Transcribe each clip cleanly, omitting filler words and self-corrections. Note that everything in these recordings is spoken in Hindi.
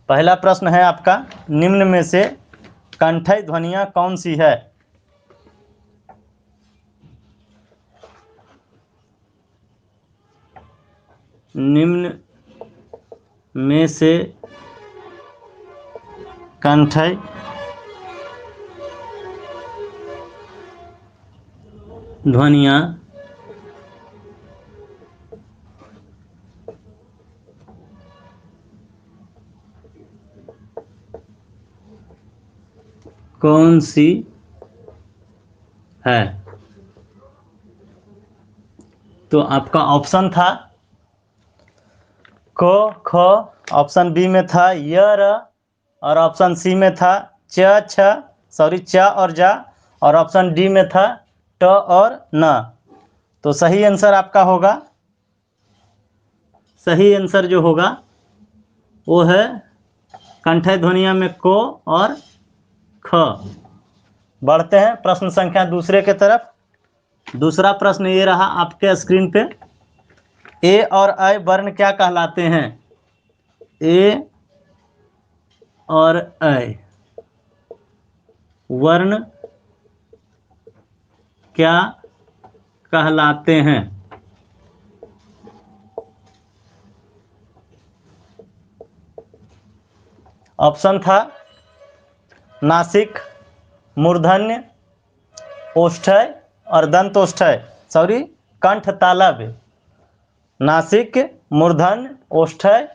पहला प्रश्न है आपका, निम्न में से कंठय ध्वनियाँ कौन सी है? निम्न में से कंठय ध्वनियाँ कौन सी है? तो आपका ऑप्शन था क, ख, ऑप्शन बी में था य, र, और ऑप्शन सी में था च, छ, सॉरी च और जा, और ऑप्शन डी में था ट और न। तो सही आंसर आपका होगा, सही आंसर जो होगा वो है कंठय ध्वनिया में को और ख। बढ़ते हैं प्रश्न संख्या दूसरे के तरफ। दूसरा प्रश्न ये रहा आपके स्क्रीन पे, ए और ऐ वर्ण क्या कहलाते हैं? ए और ऐ वर्ण क्या कहलाते हैं? ऑप्शन था नासिक, मूर्धन्य, ओष्ठ्य और दंतोष्ठ्य, सॉरी कंठ तालव्य। नासिक, मूर्धन्य, ओष्ठ्य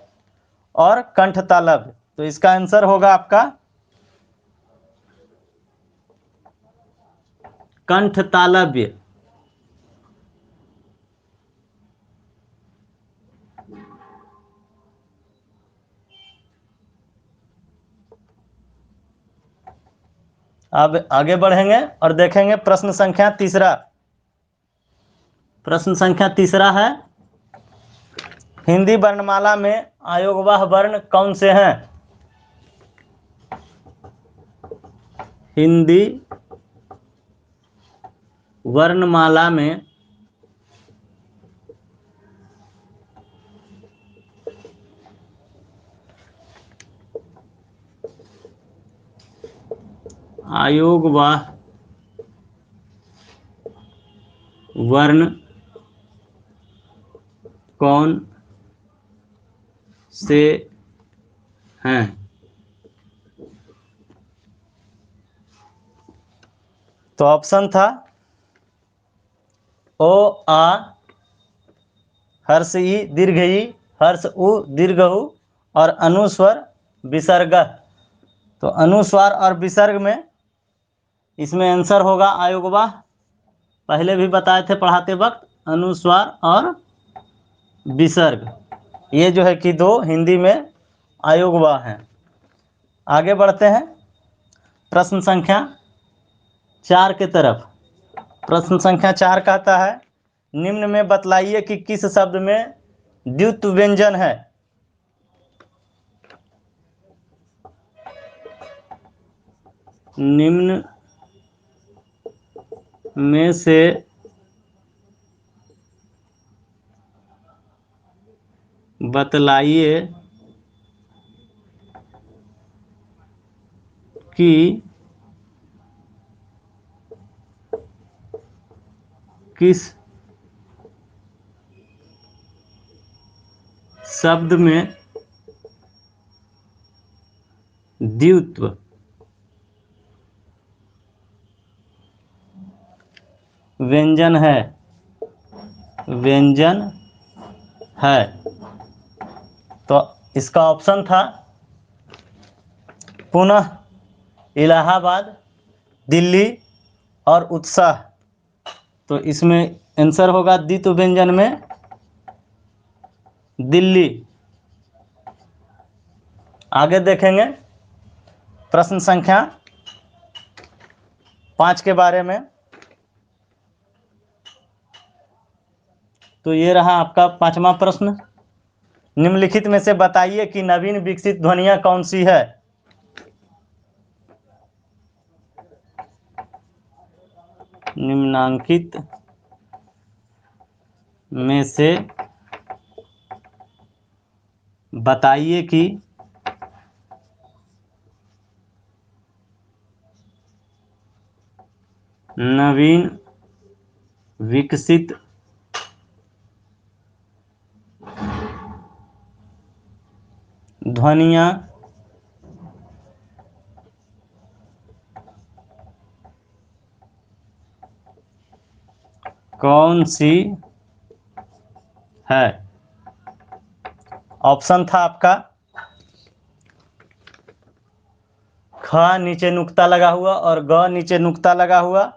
और कंठ तालव्य। तो इसका आंसर होगा आपका कंठ तालव्य। अब आगे बढ़ेंगे और देखेंगे प्रश्न संख्या तीसरा। प्रश्न संख्या तीसरा है, हिंदी वर्णमाला में आयोगवाह वर्ण कौन से हैं? हिंदी वर्णमाला में आयोगवाह वर्ण कौन से हैं? तो ऑप्शन था ओ, आ, हर्ष ई, दीर्घ ई, हर्ष उ, दीर्घ उ और अनुस्वर विसर्ग। तो अनुस्वार और विसर्ग में इसमें आंसर होगा आयोगवाह। पहले भी बताए थे पढ़ाते वक्त, अनुस्वार और विसर्ग ये जो है कि दो हिंदी में आयोगवाह हैं। आगे बढ़ते हैं प्रश्न संख्या 4 के तरफ। प्रश्न संख्या 4 कहता है, निम्न में बतलाइए कि किस शब्द में द्वित्व व्यंजन है? निम्न में से बतलाइए कि किस शब्द में द्वित्व व्यंजन है, व्यंजन है। तो इसका ऑप्शन था पुनः, इलाहाबाद, दिल्ली और उत्साह। तो इसमें आंसर होगा द्वित्व व्यंजन में दिल्ली। आगे देखेंगे प्रश्न संख्या 5 के बारे में। तो ये रहा आपका 5वां प्रश्न, निम्नलिखित में से बताइए कि नवीन विकसित ध्वनियाँ कौन सी है? निम्नांकित में से बताइए कि नवीन विकसित ध्वनियाँ कौन सी है? ऑप्शन था आपका ख नीचे नुक्ता लगा हुआ और ग नीचे नुक्ता लगा हुआ,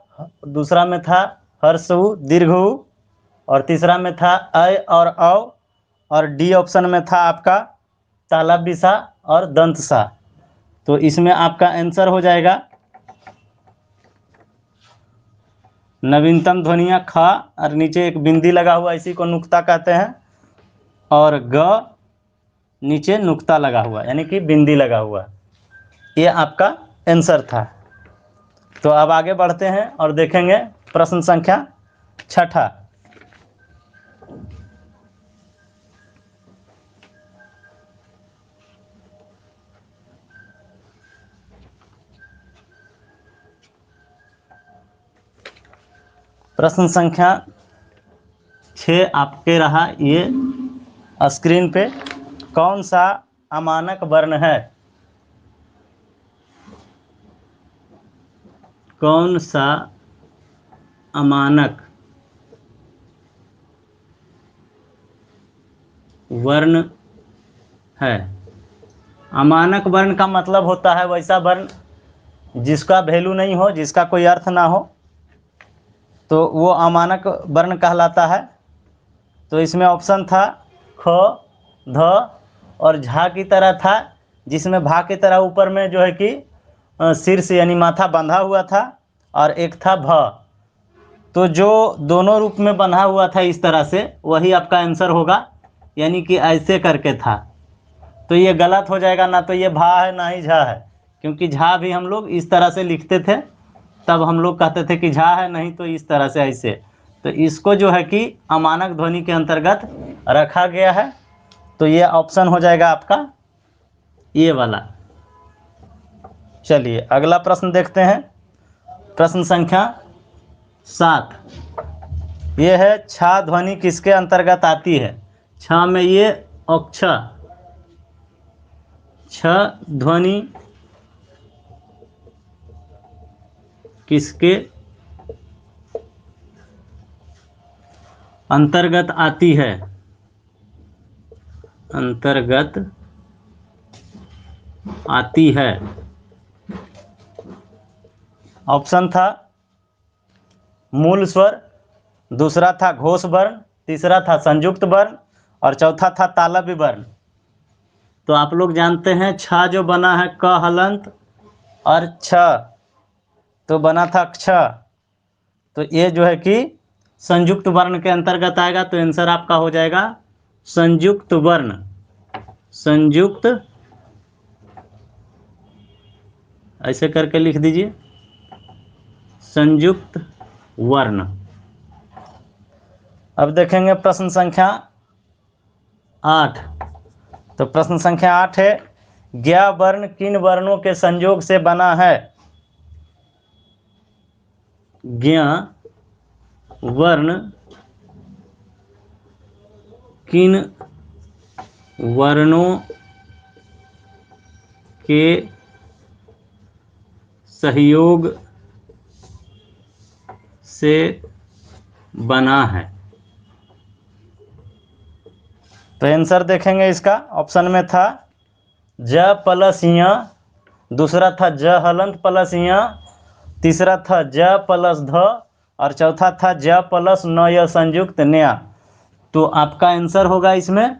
दूसरा में था हर्ष उ दीर्घ उ, और तीसरा में था अय और औ, और डी ऑप्शन में था आपका तालब बिसा और दंत सा। तो इसमें आपका आंसर हो जाएगा नवीनतम ध्वनियाँ ख और नीचे एक बिंदी लगा हुआ, इसी को नुक्ता कहते हैं, और ग नीचे नुक्ता लगा हुआ यानी कि बिंदी लगा हुआ। ये आपका आंसर था। तो अब आगे बढ़ते हैं और देखेंगे प्रश्न संख्या 6। प्रश्न संख्या 6 आपके रहा ये स्क्रीन पे। कौन सा अमानक वर्ण है? कौन सा अमानक वर्ण है? अमानक वर्ण का मतलब होता है वैसा वर्ण जिसका वैल्यू नहीं हो, जिसका कोई अर्थ ना हो, तो वो अमानक वर्ण कहलाता है। तो इसमें ऑप्शन था ख, ध और झा की तरह था, जिसमें भा की तरह ऊपर में जो है कि शीर्ष यानी माथा बंधा हुआ था, और एक था भ। तो जो दोनों रूप में बंधा हुआ था इस तरह से, वही आपका आंसर होगा, यानी कि ऐसे करके था। तो ये गलत हो जाएगा, ना तो ये भा है ना ही झा है, क्योंकि झा भी हम लोग इस तरह से लिखते थे, तब हम लोग कहते थे कि झा है, नहीं तो इस तरह से ऐसे। तो इसको जो है कि अमानक ध्वनि के अंतर्गत रखा गया है। तो ये ऑप्शन हो जाएगा आपका ये वाला। चलिए अगला प्रश्न देखते हैं। प्रश्न संख्या 7 ये है छा ध्वनि किसके अंतर्गत आती है? छा में ये अक्ष छ ध्वनि किसके अंतर्गत आती है? अंतर्गत आती है। ऑप्शन था मूल स्वर, दूसरा था घोष वर्ण, तीसरा था संयुक्त वर्ण, और चौथा था तालव्य वर्ण। तो आप लोग जानते हैं छा जो बना है क हलंत और छ, तो बना था क्ष। तो ये जो है कि संयुक्त वर्ण के अंतर्गत आएगा। तो आंसर आपका हो जाएगा संयुक्त वर्ण। संयुक्त ऐसे करके लिख दीजिए, संयुक्त वर्ण। अब देखेंगे प्रश्न संख्या 8। तो प्रश्न संख्या 8 है ज्ञ वर्ण किन वर्णों के संयोग से बना है? ज्ञ वर्ण किन वर्णों के सहयोग से बना है? तो आंसर देखेंगे इसका। ऑप्शन में था ज प्लस य, दूसरा था ज हलंत प्लस य, तीसरा था ज प्लस ध, और चौथा था ज प्लस न य संयुक्त न्या। तो आपका आंसर होगा इसमें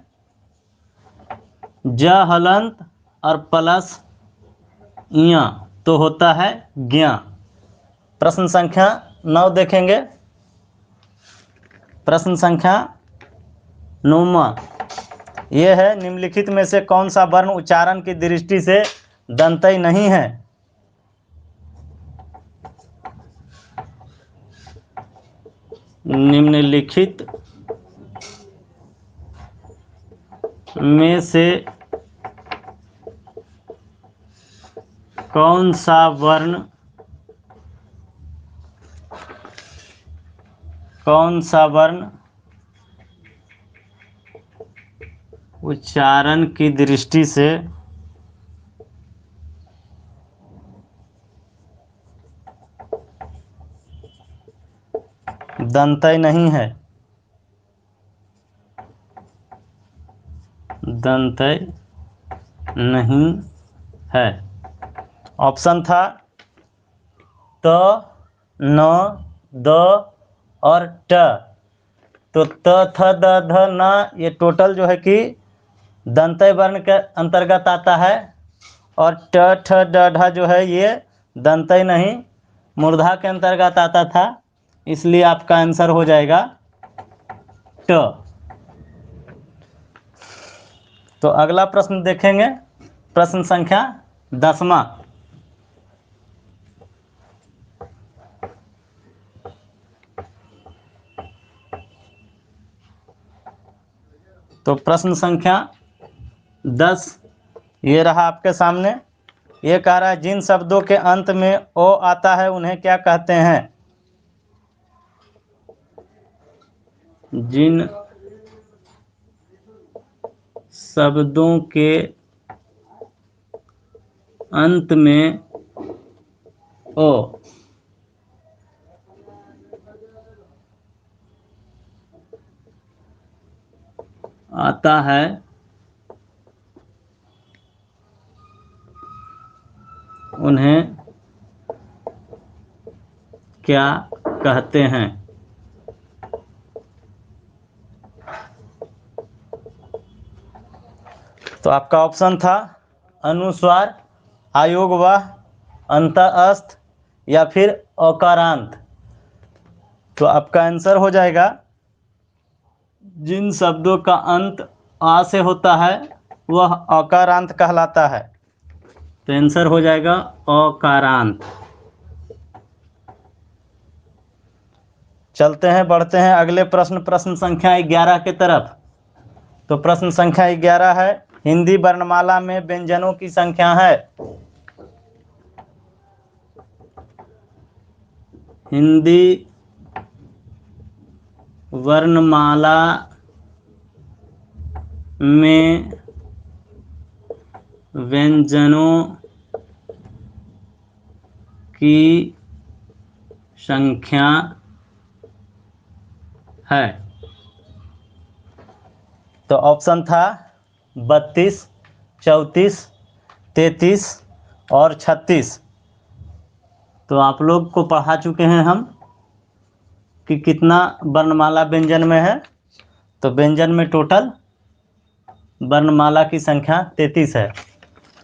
ज हलंत और प्लस य, तो होता है ज्ञ। प्रश्न संख्या 9 देखेंगे। प्रश्न संख्या 9 ये है निम्नलिखित में से कौन सा वर्ण उच्चारण की दृष्टि से दंतई नहीं है? निम्नलिखित में से कौन सा वर्ण कौन सा वर्ण उच्चारण की दृष्टि से दंतय नहीं है? दंतय नहीं है। ऑप्शन था त, न, द और ट। तो त, थ, द, ध, न ये टोटल जो है कि दंतय वर्ण के अंतर्गत आता है, और ट, ठ, ड, ढ जो है ये दंतय नहीं मूर्धा के अंतर्गत आता था, इसलिए आपका आंसर हो जाएगा ट। तो अगला प्रश्न देखेंगे, प्रश्न संख्या 10वां। तो प्रश्न संख्या 10 ये रहा आपके सामने। ये कह रहा है जिन शब्दों के अंत में ओ आता है उन्हें क्या कहते हैं? जिन शब्दों के अंत में ओ आता है उन्हें क्या कहते हैं? तो आपका ऑप्शन था अनुस्वार, आयोगवाह, अंतःस्थ या फिर अकारांत। तो आपका आंसर हो जाएगा जिन शब्दों का अंत आ से होता है वह अकारांत कहलाता है। तो आंसर हो जाएगा अकारांत। चलते हैं, बढ़ते हैं अगले प्रश्न, प्रश्न संख्या 11 के तरफ। तो प्रश्न संख्या 11 है, हिंदी वर्णमाला में व्यंजनों की संख्या है। हिंदी वर्णमाला में व्यंजनों की संख्या है। तो ऑप्शन था 32, 34, 33 और 36। तो आप लोग को पढ़ा चुके हैं हम कि कितना वर्णमाला व्यंजन में है। तो व्यंजन में टोटल वर्णमाला की संख्या 33 है।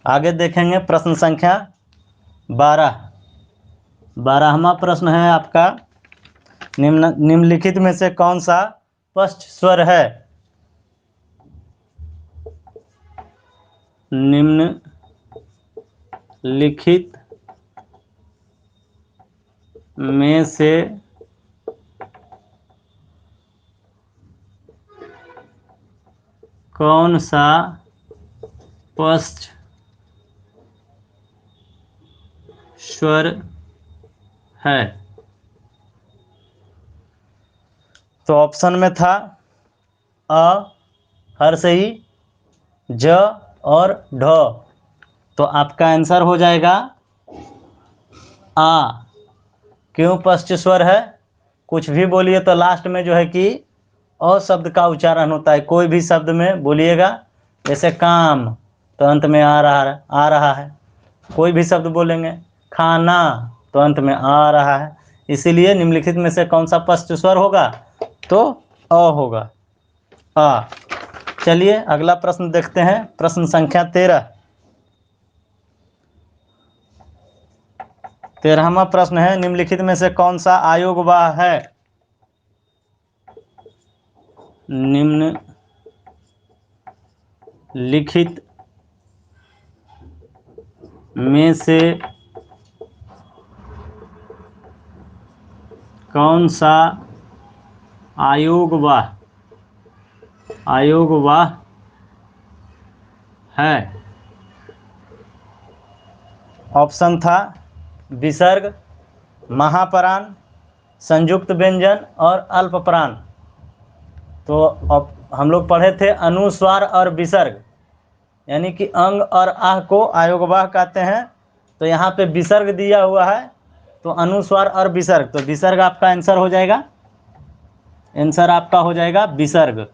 आगे देखेंगे प्रश्न संख्या 12। 12वां प्रश्न है आपका, निम्नलिखित में से कौन सा पश्च स्वर है? निम्नलिखित में से कौन सा पश्च स्वर है? तो ऑप्शन में था अ, हर्षई, ज और ढ। तो आपका आंसर हो जाएगा आ। क्यों पश्च स्वर है? कुछ भी बोलिए तो लास्ट में जो है कि अ शब्द का उच्चारण होता है। कोई भी शब्द में बोलिएगा, जैसे काम तो अंत में आ रहा है। कोई भी शब्द बोलेंगे, खाना तो अंत में आ रहा है। इसीलिए निम्नलिखित में से कौन सा पश्च स्वर होगा? तो अ होगा, आ। चलिए अगला प्रश्न देखते हैं, प्रश्न संख्या 13। 13वां प्रश्न है, निम्नलिखित में से कौन सा आयोगवाह है? निम्नलिखित में से कौन सा आयोगवाह है? ऑप्शन था विसर्ग, महापराण, संयुक्त व्यंजन और अल्पप्राण। तो अब हम लोग पढ़े थे अनुस्वार और विसर्ग, यानी कि अंग और आह को आयोगवाह कहते हैं। तो यहाँ पे विसर्ग दिया हुआ है, तो अनुस्वार और विसर्ग, तो विसर्ग आपका आंसर हो जाएगा, आंसर आपका हो जाएगा विसर्ग।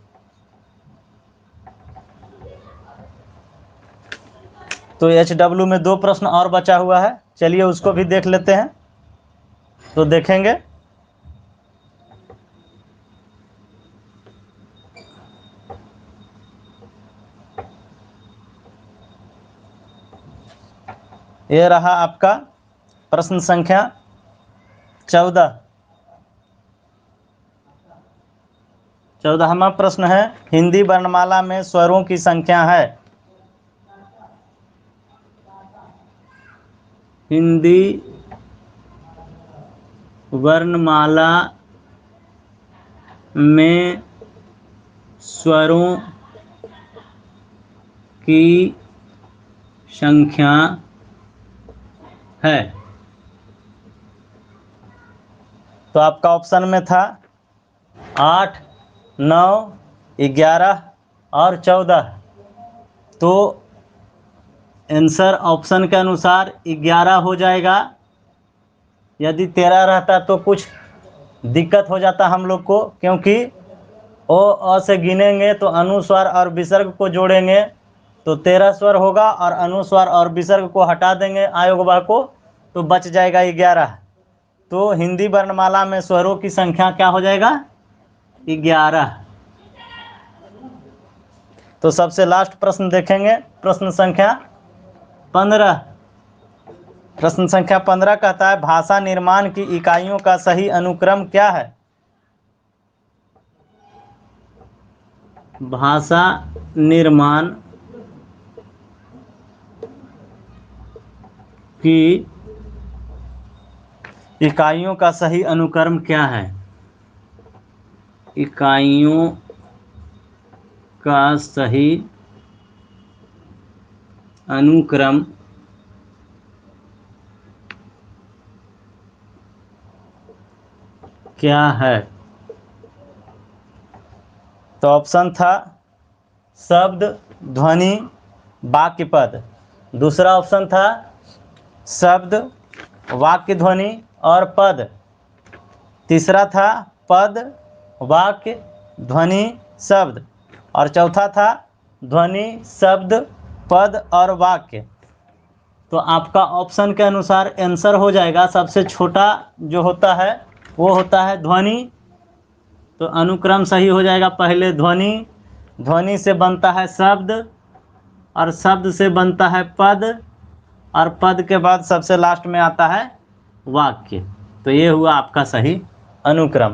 तो HW में 2 प्रश्न और बचा हुआ है, चलिए उसको भी देख लेते हैं। तो देखेंगे, ये रहा आपका प्रश्न संख्या 14। 14वां प्रश्न है, हिंदी वर्णमाला में स्वरों की संख्या है। हिंदी वर्णमाला में स्वरों की संख्या है। तो आपका ऑप्शन में था 8, 9, 11 और 14। तो आंसर ऑप्शन के अनुसार 11 हो जाएगा। यदि 13 रहता तो कुछ दिक्कत हो जाता हम लोग को, क्योंकि ओ अ से गिनेंगे तो अनुस्वार और विसर्ग को जोड़ेंगे तो 13 स्वर होगा, और अनुस्वार और विसर्ग को हटा देंगे आयोगवाह को तो बच जाएगा 11। तो हिंदी वर्णमाला में स्वरों की संख्या क्या हो जाएगा? 11। तो सबसे लास्ट प्रश्न देखेंगे, प्रश्न संख्या 15। प्रश्न संख्या 15 कहता है, भाषा निर्माण की इकाइयों का सही अनुक्रम क्या है? भाषा निर्माण की इकाइयों का सही अनुक्रम क्या है? इकाइयों का सही अनुक्रम क्या है? तो ऑप्शन था शब्द, ध्वनि, वाक्य, पद। दूसरा ऑप्शन था शब्द, वाक्य, ध्वनि और पद। तीसरा था पद, वाक्य, ध्वनि, शब्द। और चौथा था ध्वनि, शब्द, पद और वाक्य। तो आपका ऑप्शन के अनुसार आंसर हो जाएगा, सबसे छोटा जो होता है वो होता है ध्वनि। तो अनुक्रम सही हो जाएगा, पहले ध्वनि, ध्वनि से बनता है शब्द, और शब्द से बनता है पद, और पद के बाद सबसे लास्ट में आता है वाक्य। तो ये हुआ आपका सही अनुक्रम।